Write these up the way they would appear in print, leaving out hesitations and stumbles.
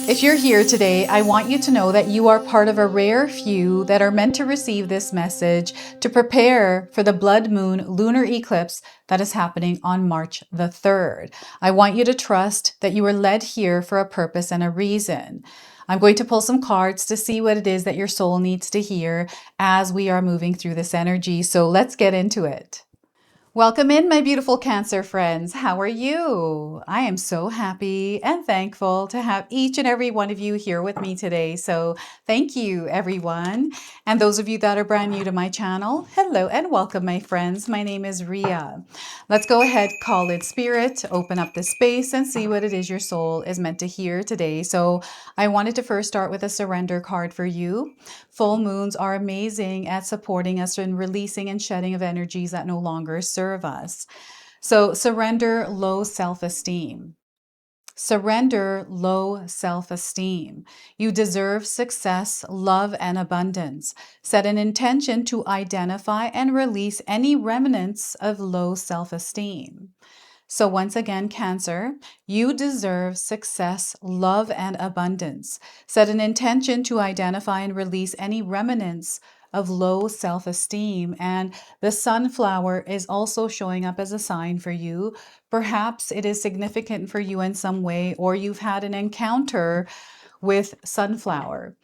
If you're here today, I want you to know that you are part of a rare few that are meant to receive this message to prepare for the blood moon lunar eclipse that is happening on March the 3rd. I want you to trust that you were led here for a purpose and a reason. I'm going to pull some cards to see what it is that your soul needs to hear as we are moving through this energy. So let's get into it. Welcome in, my beautiful Cancer friends. How are you? I am so happy and thankful to have each and every one of you here with me today. So thank you, everyone. And those of you that are brand new to my channel, hello and welcome, my friends. My name is Ria. Let's go ahead, call it spirit, open up the space and see what it is your soul is meant to hear today. So I wanted to first start with a surrender card for you. Full moons are amazing at supporting us in releasing and shedding of energies that no longer serve us. So surrender low self-esteem. Surrender low self-esteem. You deserve success, love, and abundance. Set an intention to identify and release any remnants of low self-esteem. So once again, Cancer, you deserve success, love, and abundance. Set an intention to identify and release any remnants of low self-esteem. And the sunflower is also showing up as a sign for you. Perhaps it is significant for you in some way, or you've had an encounter with sunflower.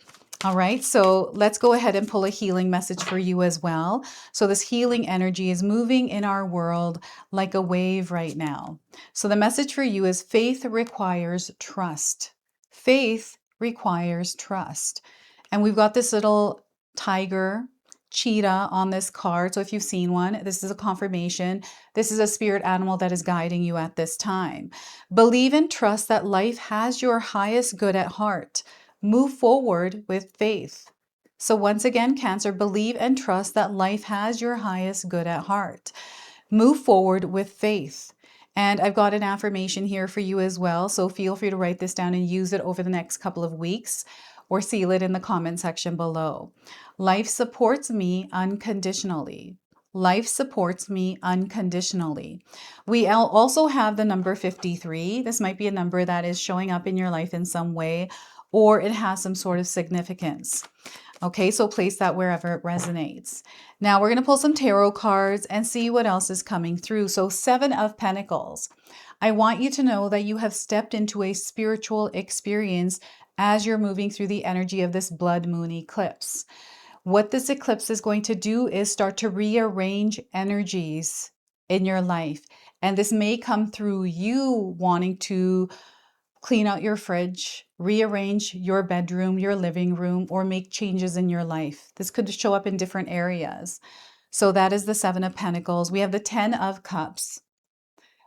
All right, so let's go ahead and pull a healing message for you as well. So this healing energy is moving in our world like a wave right now. So the message for you is faith requires trust. Faith requires trust. And we've got this little tiger, cheetah on this card. So if you've seen one, this is a confirmation. This is a spirit animal that is guiding you at this time. Believe and trust that life has your highest good at heart. Move forward with faith. So once again, Cancer, believe and trust that life has your highest good at heart. Move forward with faith. And I've got an affirmation here for you as well. So feel free to write this down and use it over the next couple of weeks or seal it in the comment section below. Life supports me unconditionally. Life supports me unconditionally. We also have the number 53. This might be a number that is showing up in your life in some way, or it has some sort of significance. Okay, so place that wherever it resonates. Now we're going to pull some tarot cards and see what else is coming through. So 7 of Pentacles. I want you to know that you have stepped into a spiritual experience as you're moving through the energy of this blood moon eclipse. What this eclipse is going to do is start to rearrange energies in your life. And this may come through you wanting to clean out your fridge, rearrange your bedroom, your living room, or make changes in your life. This could show up in different areas. So that is the 7 of Pentacles. We have the 10 of Cups.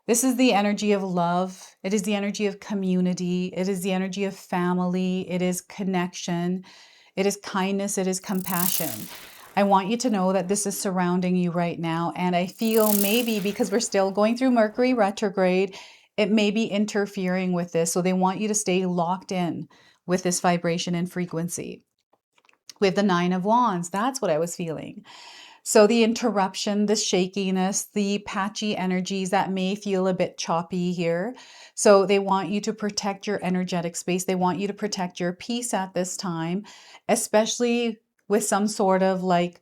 This is the energy of love. It is the energy of community. It is the energy of family. It is connection. It is kindness. It is compassion. I want you to know that this is surrounding you right now. And I feel maybe because we're still going through Mercury retrograde, it may be interfering with this. So they want you to stay locked in with this vibration and frequency. With the 9 of Wands, that's what I was feeling. So the interruption, the shakiness, the patchy energies that may feel a bit choppy here. So they want you to protect your energetic space. They want you to protect your peace at this time, especially with some sort of like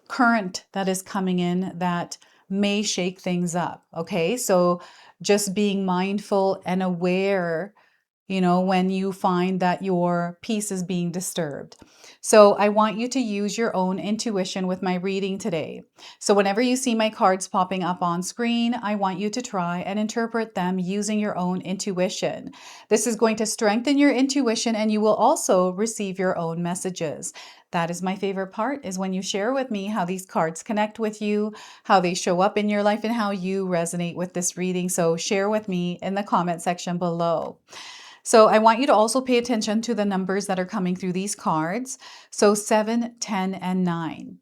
current that is coming in that may shake things up. Okay, so just being mindful and aware, when you find that your peace is being disturbed. So I want you to use your own intuition with my reading today. So whenever you see my cards popping up on screen, I want you to try and interpret them using your own intuition. This is going to strengthen your intuition and you will also receive your own messages. That is my favorite part, is when you share with me how these cards connect with you, how they show up in your life, and how you resonate with this reading. So share with me in the comment section below. So I want you to also pay attention to the numbers that are coming through these cards. So 7, 10, and 9.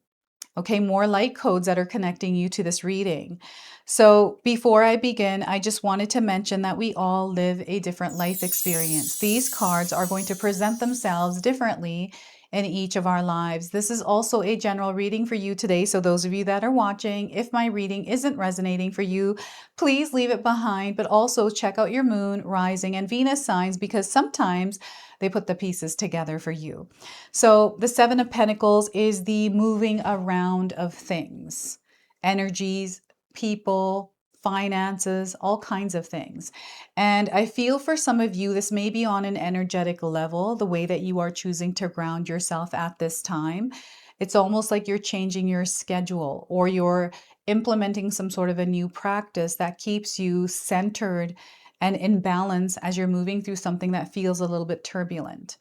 Okay, more light codes that are connecting you to this reading. So before I begin, I just wanted to mention that we all live a different life experience. These cards are going to present themselves differently in each of our lives. This is also a general reading for you today. So those of you that are watching, if my reading isn't resonating for you, please leave it behind, but also check out your moon, rising, and Venus signs, because sometimes they put the pieces together for you. So the Seven of Pentacles is the moving around of things, energies, people, finances, all kinds of things. And I feel for some of you, this may be on an energetic level, the way that you are choosing to ground yourself at this time. It's almost like you're changing your schedule, or you're implementing some sort of a new practice that keeps you centered and in balance as you're moving through something that feels a little bit turbulent.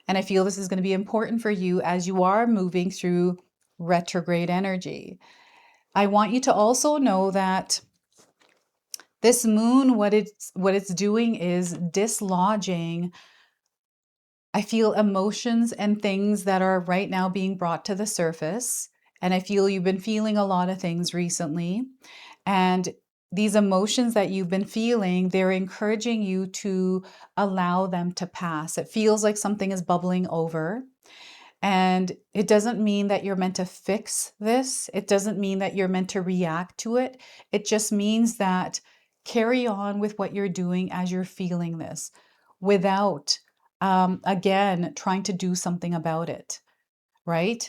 And I feel this is going to be important for you as you are moving through retrograde energy. I want you to also know that this moon, what it's doing is dislodging, I feel, emotions and things that are right now being brought to the surface. And I feel you've been feeling a lot of things recently. And these emotions that you've been feeling, they're encouraging you to allow them to pass. It feels like something is bubbling over. And it doesn't mean that you're meant to fix this. It doesn't mean that you're meant to react to it. It just means that carry on with what you're doing as you're feeling this without, again, trying to do something about it, right?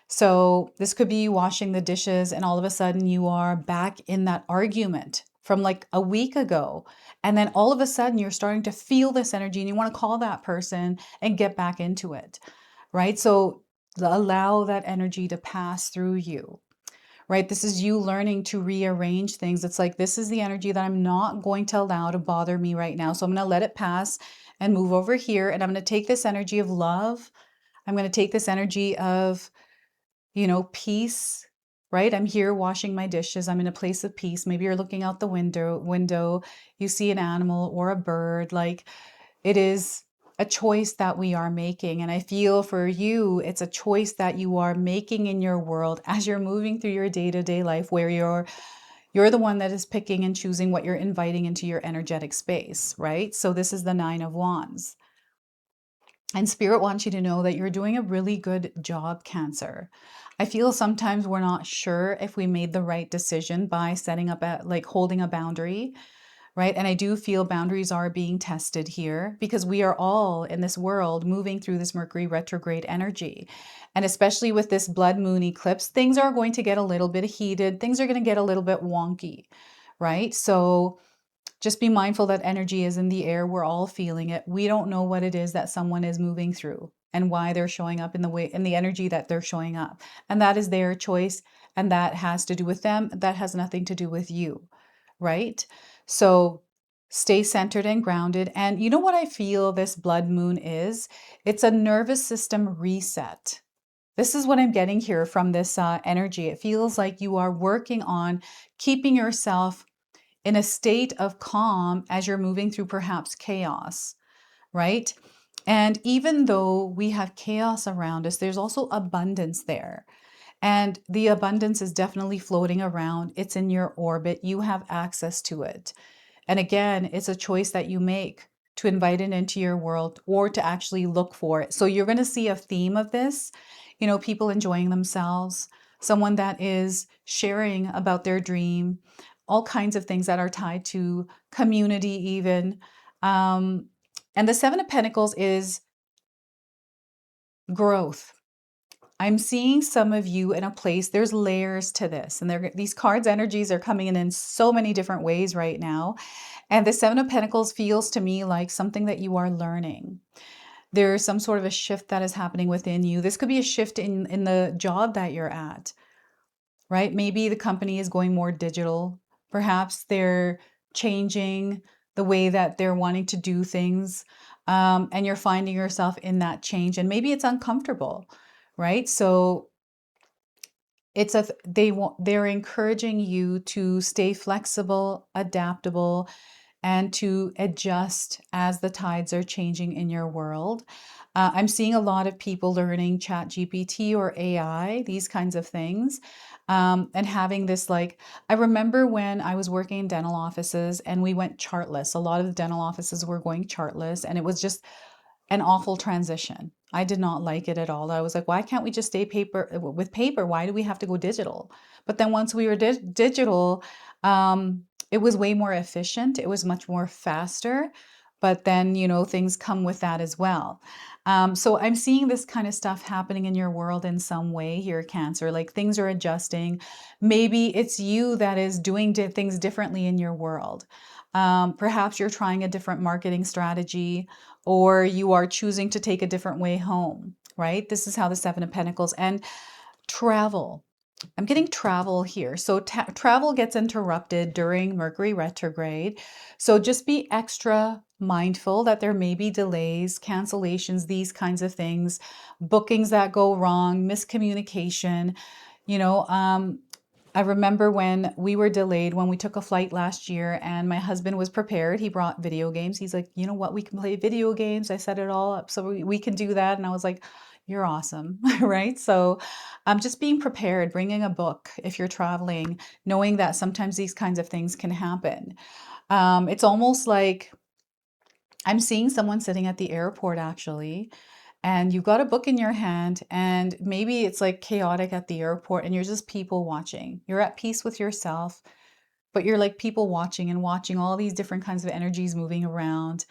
So this could be you washing the dishes and all of a sudden you are back in that argument from like a week ago. And then all of a sudden you're starting to feel this energy and you want to call that person and get back into it, right? So allow that energy to pass through you, right? This is you learning to rearrange things. It's like, this is the energy that I'm not going to allow to bother me right now. So I'm going to let it pass and move over here. And I'm going to take this energy of love. I'm going to take this energy of, peace, right? I'm here washing my dishes. I'm in a place of peace. Maybe you're looking out the window, you see an animal or a bird. Like, it is a choice that we are making. And I feel for you, it's a choice that you are making in your world as you're moving through your day-to-day life, where you're the one that is picking and choosing what you're inviting into your energetic space, right? So this is the Nine of Wands. And Spirit wants you to know that you're doing a really good job, Cancer. I feel sometimes we're not sure if we made the right decision by setting up holding a boundary, right? And I do feel boundaries are being tested here, because we are all in this world moving through this Mercury retrograde energy. And especially with this blood moon eclipse, things are going to get a little bit heated. Things are going to get a little bit wonky, right? So just be mindful that energy is in the air. We're all feeling it. We don't know what it is that someone is moving through and why they're showing up in the energy that they're showing up. And that is their choice. And that has to do with them. That has nothing to do with you, right? So stay centered and grounded. And you know what I feel this blood moon is? It's a nervous system reset. This is what I'm getting here from this energy. It feels like you are working on keeping yourself in a state of calm as you're moving through perhaps chaos, right? And even though we have chaos around us, there's also abundance there. And the abundance is definitely floating around. It's in your orbit. You have access to it. And again, it's a choice that you make to invite it into your world or to actually look for it. So you're going to see a theme of this, people enjoying themselves, someone that is sharing about their dream, all kinds of things that are tied to community even. And the Seven of Pentacles is growth. I'm seeing some of you in a place, there's layers to this, and these cards energies are coming in so many different ways right now. And the Seven of Pentacles feels to me like something that you are learning. There's some sort of a shift that is happening within you. This could be a shift in the job that you're at, right? Maybe the company is going more digital. Perhaps they're changing the way that they're wanting to do things. And you're finding yourself in that change. And maybe it's uncomfortable, right? So they're encouraging you to stay flexible, adaptable, and to adjust as the tides are changing in your world. I'm seeing a lot of people learning Chat GPT or AI, these kinds of things, and having this I remember when I was working in dental offices and we went chartless. A lot of the dental offices were going chartless, and it was just an awful transition. I did not like it at all. I was like, why can't we just stay with paper? Why do we have to go digital? But then once we were digital, it was way more efficient. It was much more faster. But then, things come with that as well. So I'm seeing this kind of stuff happening in your world in some way here, Cancer. Like things are adjusting. Maybe it's you that is doing things differently in your world. Perhaps you're trying a different marketing strategy, or you are choosing to take a different way home, right? This is how the Seven of Pentacles and travel. I'm getting travel here. So travel gets interrupted during Mercury retrograde. So just be extra mindful that there may be delays, cancellations, these kinds of things, bookings that go wrong, miscommunication. You know, I remember when we were delayed when we took a flight last year, and my husband was prepared. He brought video games. He's like, you know what, we can play video games. I set it all up so we can do that. And I was like, you're awesome, right? So just being prepared, bringing a book if you're traveling, knowing that sometimes these kinds of things can happen. It's almost like I'm seeing someone sitting at the airport actually, and you've got a book in your hand, and maybe it's like chaotic at the airport and you're just people watching. You're at peace with yourself, but you're like people watching and watching all these different kinds of energies moving around.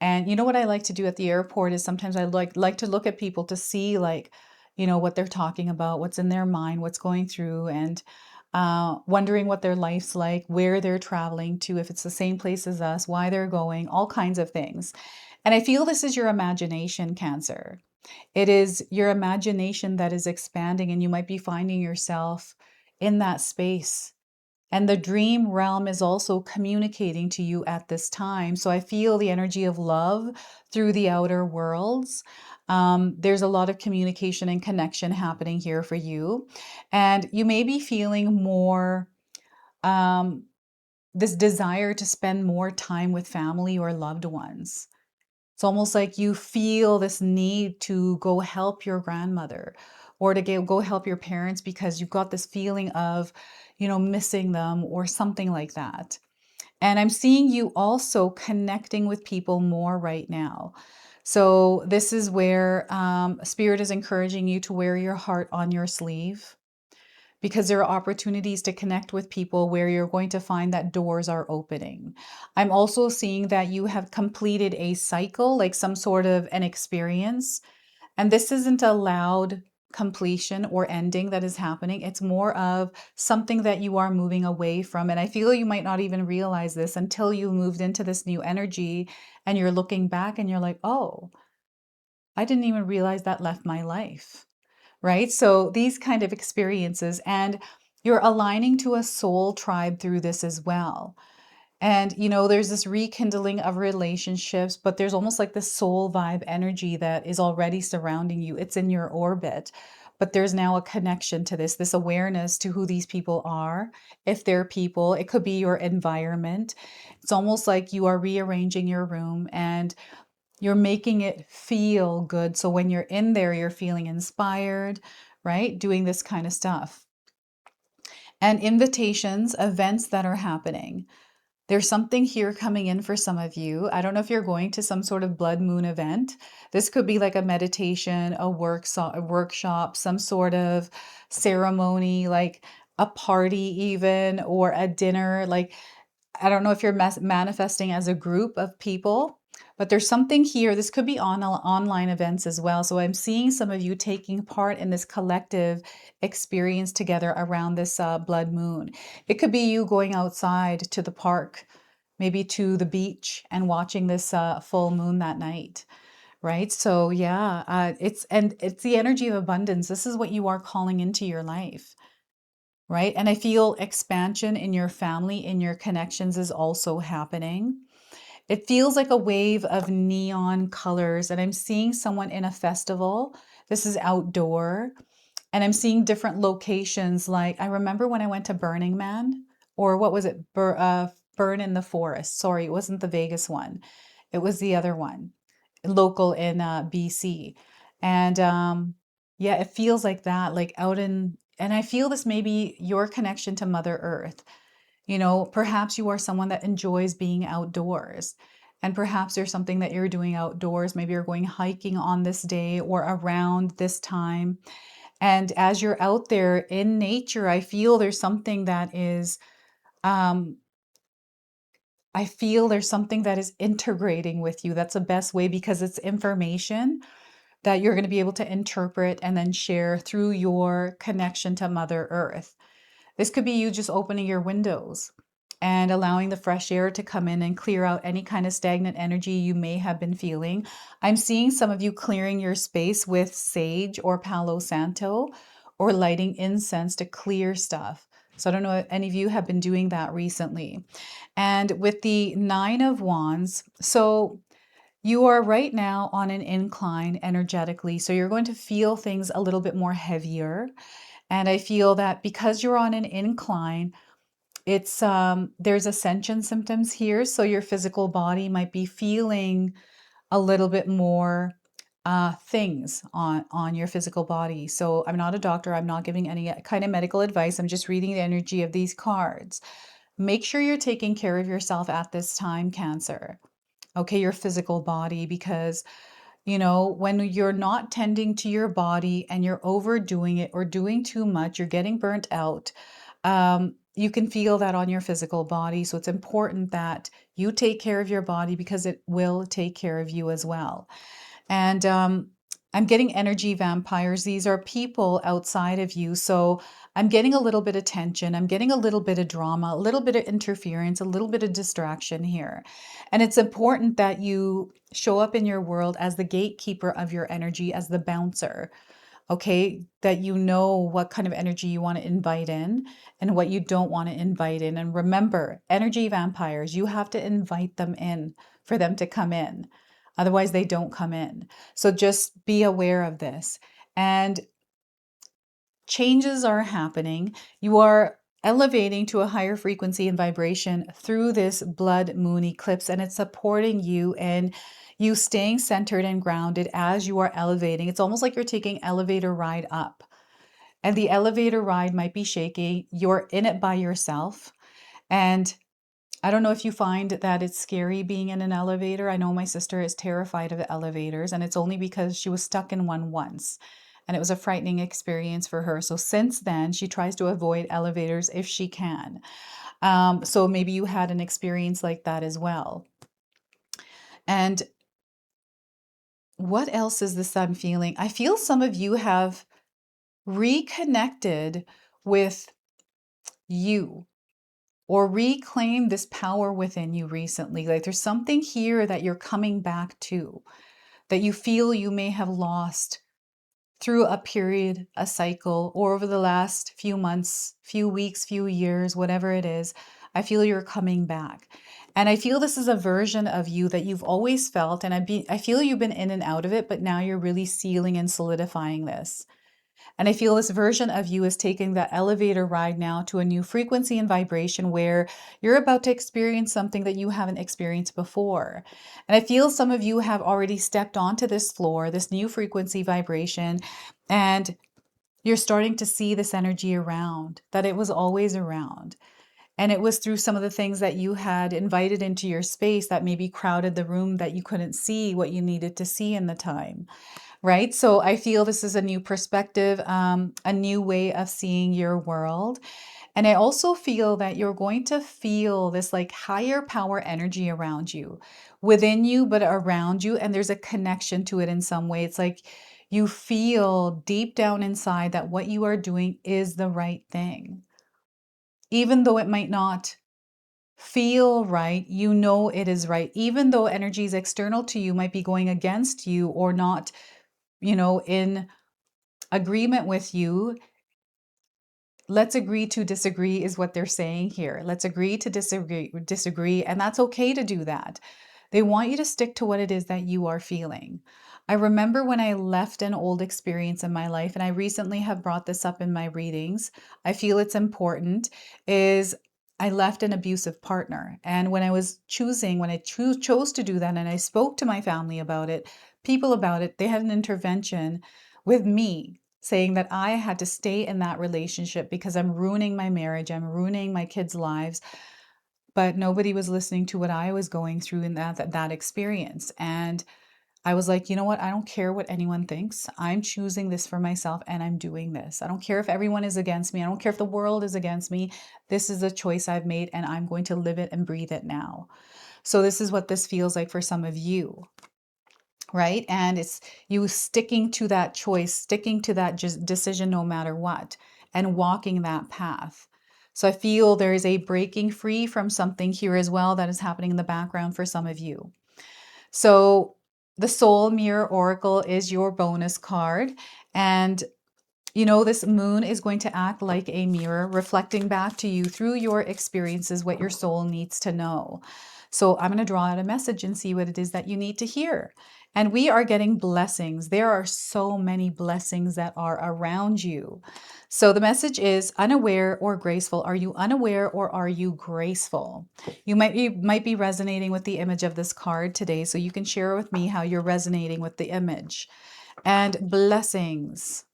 And you know what I like to do at the airport is sometimes I like to look at people to see like, what they're talking about, what's in their mind, what's going through, and wondering what their life's like, where they're traveling to, if it's the same place as us, why they're going, all kinds of things. And I feel this is your imagination, Cancer. It is your imagination that is expanding, and you might be finding yourself in that space. And the dream realm is also communicating to you at this time. So I feel the energy of love through the outer worlds. There's a lot of communication and connection happening here for you. And you may be feeling more um, this desire to spend more time with family or loved ones. It's almost like you feel this need to go help your grandmother or to go help your parents because you've got this feeling of, missing them or something like that. And I'm seeing you also connecting with people more right now. So this is where Spirit is encouraging you to wear your heart on your sleeve, because there are opportunities to connect with people where you're going to find that doors are opening. I'm also seeing that you have completed a cycle, like some sort of an experience. And this isn't a loud completion or ending that is happening. It's more of something that you are moving away from. And I feel you might not even realize this until you moved into this new energy and you're looking back and you're like, oh, I didn't even realize that left my life, right? So these kind of experiences, and you're aligning to a soul tribe through this as well. And, there's this rekindling of relationships, but there's almost like this soul vibe energy that is already surrounding you. It's in your orbit, but there's now a connection to this awareness to who these people are. If they're people, it could be your environment. It's almost like you are rearranging your room and you're making it feel good. So when you're in there, you're feeling inspired, right? Doing this kind of stuff. And invitations, events that are happening. There's something here coming in for some of you. I don't know if you're going to some sort of blood moon event. This could be like a meditation, a workshop, some sort of ceremony, like a party even, or a dinner. Like, I don't know if you're manifesting as a group of people, but there's something here. This could be on online events as well. So I'm seeing some of you taking part in this collective experience together around this blood moon. It could be you going outside to the park, maybe to the beach, and watching this full moon that night, right? So yeah, it's the energy of abundance. This is what you are calling into your life, right? And I feel expansion in your family, in your connections is also happening. It feels like a wave of neon colors, and I'm seeing someone in a festival. This is outdoor, and I'm seeing different locations. Like I remember when I went to Burning Man, or what was it? Burn in the Forest. Sorry, it wasn't the Vegas one. It was the other one, local in BC. And yeah, it feels like that, like out in, and I feel this may be your connection to Mother Earth. Perhaps you are someone that enjoys being outdoors. And perhaps there's something that you're doing outdoors. Maybe you're going hiking on this day or around this time. And as you're out there in nature, I feel there's something that is, um, I feel there's something that is integrating with you. That's the best way because it's information that you're going to be able to interpret and then share through your connection to Mother Earth. This could be you just opening your windows and allowing the fresh air to come in and clear out any kind of stagnant energy you may have been feeling. I'm seeing some of you clearing your space with sage or Palo Santo or lighting incense to clear stuff. So I don't know if any of you have been doing that recently. And with the Nine of Wands, so you are right now on an incline energetically. So you're going to feel things a little bit more heavier. And I feel that because you're on an incline, it's there's ascension symptoms here. So your physical body might be feeling a little bit more things on your physical body. So I'm not a doctor. I'm not giving any kind of medical advice. I'm just reading the energy of these cards. Make sure you're taking care of yourself at this time, Cancer. Okay, your physical body, because when you're not tending to your body and you're overdoing it or doing too much, you're getting burnt out. You can feel that on your physical body. So it's important that you take care of your body because it will take care of you as well. And I'm getting energy vampires. These are people outside of you. So I'm getting a little bit of tension. I'm getting a little bit of drama, a little bit of interference, a little bit of distraction here. And it's important that you show up in your world as the gatekeeper of your energy, as the bouncer. Okay, that you know what kind of energy you want to invite in and what you don't want to invite in. And remember, energy vampires, you have to invite them in for them to come in. Otherwise, they don't come in. So just be aware of this. And changes are happening. You are elevating to a higher frequency and vibration through this blood moon eclipse, and it's supporting you and you staying centered and grounded as you are elevating. It's almost like you're taking elevator ride up, and the elevator ride might be shaky. You're in it by yourself, and I don't know if you find that it's scary being in an elevator. I know my sister is terrified of elevators, and it's only because she was stuck in one once. And it was a frightening experience for her. So since then, she tries to avoid elevators if she can. So maybe you had an experience like that as well. And what else is this I'm feeling? I feel some of you have reconnected with you or reclaim this power within you recently. Like there's something here that you're coming back to that you feel you may have lost through a period, a cycle, or over the last few months, few weeks, few years, whatever it is. I feel you're coming back. And I feel this is a version of you that you've always felt. And I feel you've been in and out of it, but now you're really sealing and solidifying this. And I feel this version of you is taking the elevator ride now to a new frequency and vibration where you're about to experience something that you haven't experienced before. And I feel some of you have already stepped onto this floor, this new frequency vibration, and you're starting to see this energy around, that it was always around. And it was through some of the things that you had invited into your space that maybe crowded the room that you couldn't see what you needed to see in the time. Right? So I feel this is a new perspective, a new way of seeing your world. And I also feel that you're going to feel this like higher power energy around you, within you, but around you. And there's a connection to it in some way. It's like you feel deep down inside that what you are doing is the right thing. Even though it might not feel right, you know it is right. Even though energies external to you might be going against you or not, in agreement with you. Let's agree to disagree is what they're saying here. Let's agree to disagree, and that's okay to do that. They want you to stick to what it is that you are feeling. I remember when I left an old experience in my life, and I recently have brought this up in my readings. I feel it's important, is I left an abusive partner. And when I chose to do that, and I spoke to my family about it, people about it, they had an intervention with me saying that I had to stay in that relationship because I'm ruining my marriage, I'm ruining my kids' lives. but nobody was listening to what I was going through in that experience. And I was like, you know what? I don't care what anyone thinks. I'm choosing this for myself and I'm doing this. I don't care if everyone is against me. I don't care if the world is against me. This is a choice I've made and I'm going to live it and breathe it now. So this is what this feels like for some of you, right? And it's you sticking to that choice, sticking to that decision no matter what, and walking that path. So I feel there is a breaking free from something here as well that is happening in the background for some of you. So the Soul Mirror Oracle is your bonus card. And you know, this moon is going to act like a mirror, reflecting back to you through your experiences what your soul needs to know. So I'm going to draw out a message and see what it is that you need to hear. And we are getting blessings. There are so many blessings that are around you. So the message is unaware or graceful. Are you unaware or are you graceful? You might be resonating with the image of this card today. So you can share with me how you're resonating with the image. And blessings.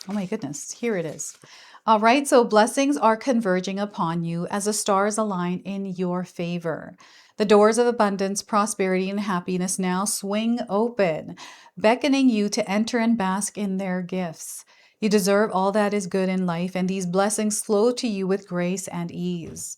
Oh my goodness, here it is. All right, so blessings are converging upon you as the stars align in your favor. The doors of abundance, prosperity, and happiness now swing open, beckoning you to enter and bask in their gifts. You deserve all that is good in life, and these blessings flow to you with grace and ease.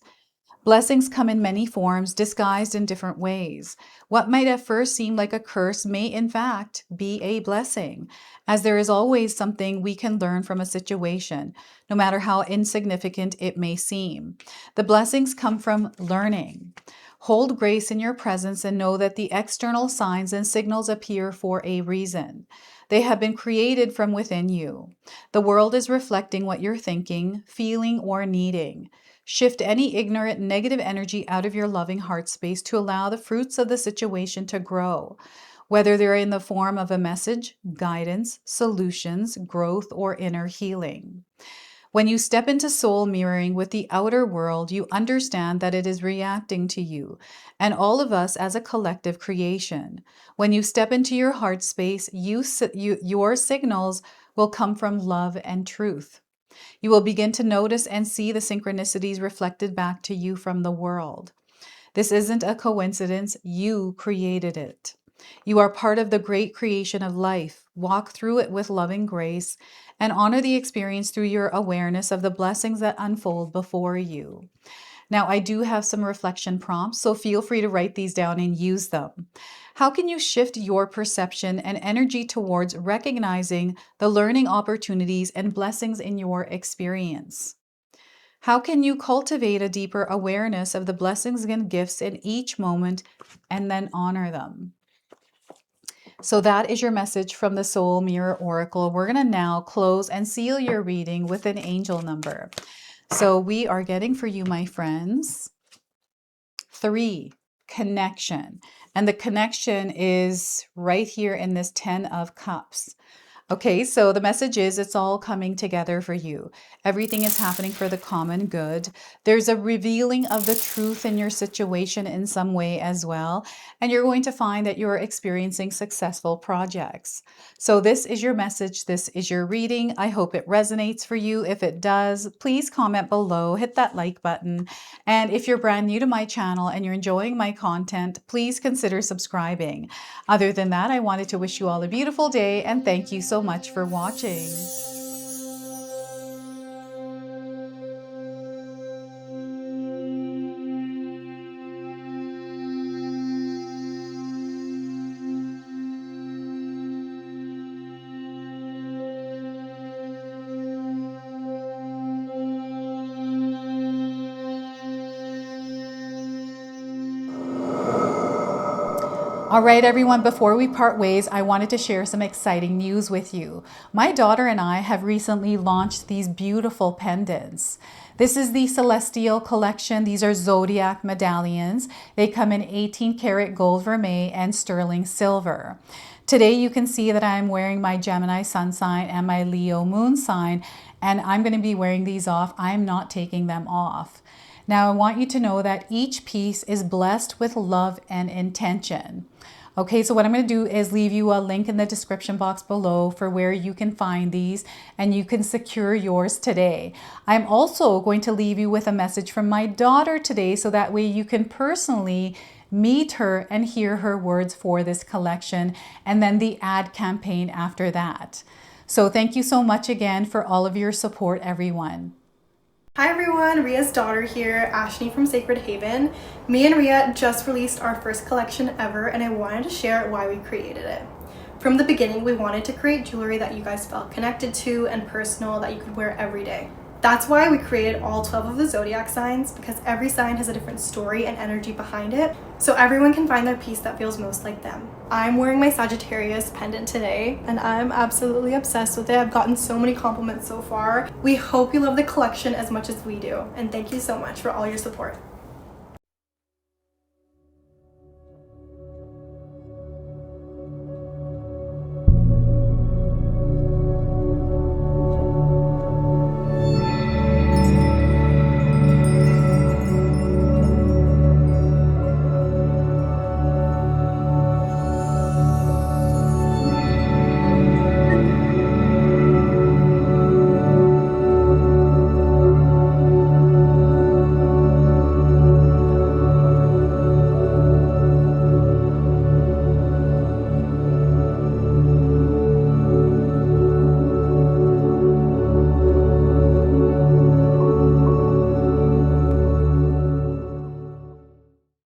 Blessings come in many forms, disguised in different ways. What might at first seem like a curse may, in fact, be a blessing, as there is always something we can learn from a situation, no matter how insignificant it may seem. The blessings come from learning. Hold grace in your presence and know that the external signs and signals appear for a reason. They have been created from within you. The world is reflecting what you're thinking, feeling, or needing. Shift any ignorant negative energy out of your loving heart space to allow the fruits of the situation to grow, whether they're in the form of a message, guidance, solutions, growth, or inner healing. When you step into soul mirroring with the outer world, you understand that it is reacting to you and all of us as a collective creation. When you step into your heart space, your signals will come from love and truth. You will begin to notice and see the synchronicities reflected back to you from the world. This isn't a coincidence. You created it. You are part of the great creation of life. Walk through it with loving grace and honor the experience through your awareness of the blessings that unfold before you. Now, I do have some reflection prompts, so feel free to write these down and use them. How can you shift your perception and energy towards recognizing the learning opportunities and blessings in your experience? How can you cultivate a deeper awareness of the blessings and gifts in each moment and then honor them? So that is your message from the Soul Mirror Oracle. We're going to now close and seal your reading with an angel number. So we are getting for you, my friends, 3, connection. And the connection is right here in this 10 of Cups. Okay, so the message is it's all coming together for you. Everything is happening for the common good. There's a revealing of the truth in your situation in some way as well. And you're going to find that you're experiencing successful projects. So this is your message. This is your reading. I hope it resonates for you. If it does, please comment below, hit that like button. And if you're brand new to my channel and you're enjoying my content, please consider subscribing. Other than that, I wanted to wish you all a beautiful day and thank you so much for watching. All right, everyone, before we part ways, I wanted to share some exciting news with you. My daughter and I have recently launched these beautiful pendants. This is the Celestial Collection. These are zodiac medallions. They come in 18 karat gold vermeil and sterling silver. Today, you can see that I'm wearing my Gemini sun sign and my Leo moon sign, and I'm going to be wearing these off. I'm not taking them off. Now, I want you to know that each piece is blessed with love and intention. Okay, so what I'm going to do is leave you a link in the description box below for where you can find these and you can secure yours today. I'm also going to leave you with a message from my daughter today so that way you can personally meet her and hear her words for this collection, and then the ad campaign after that. So thank you so much again for all of your support, everyone. Hi everyone, Ria's daughter here, Ashni from Sacred Haven. Me and Ria just released our first collection ever, and I wanted to share why we created it. From the beginning, we wanted to create jewelry that you guys felt connected to and personal that you could wear every day. That's why we created all 12 of the zodiac signs, because every sign has a different story and energy behind it, so everyone can find their piece that feels most like them. I'm wearing my Sagittarius pendant today, and I'm absolutely obsessed with it. I've gotten so many compliments so far. We hope you love the collection as much as we do, and thank you so much for all your support.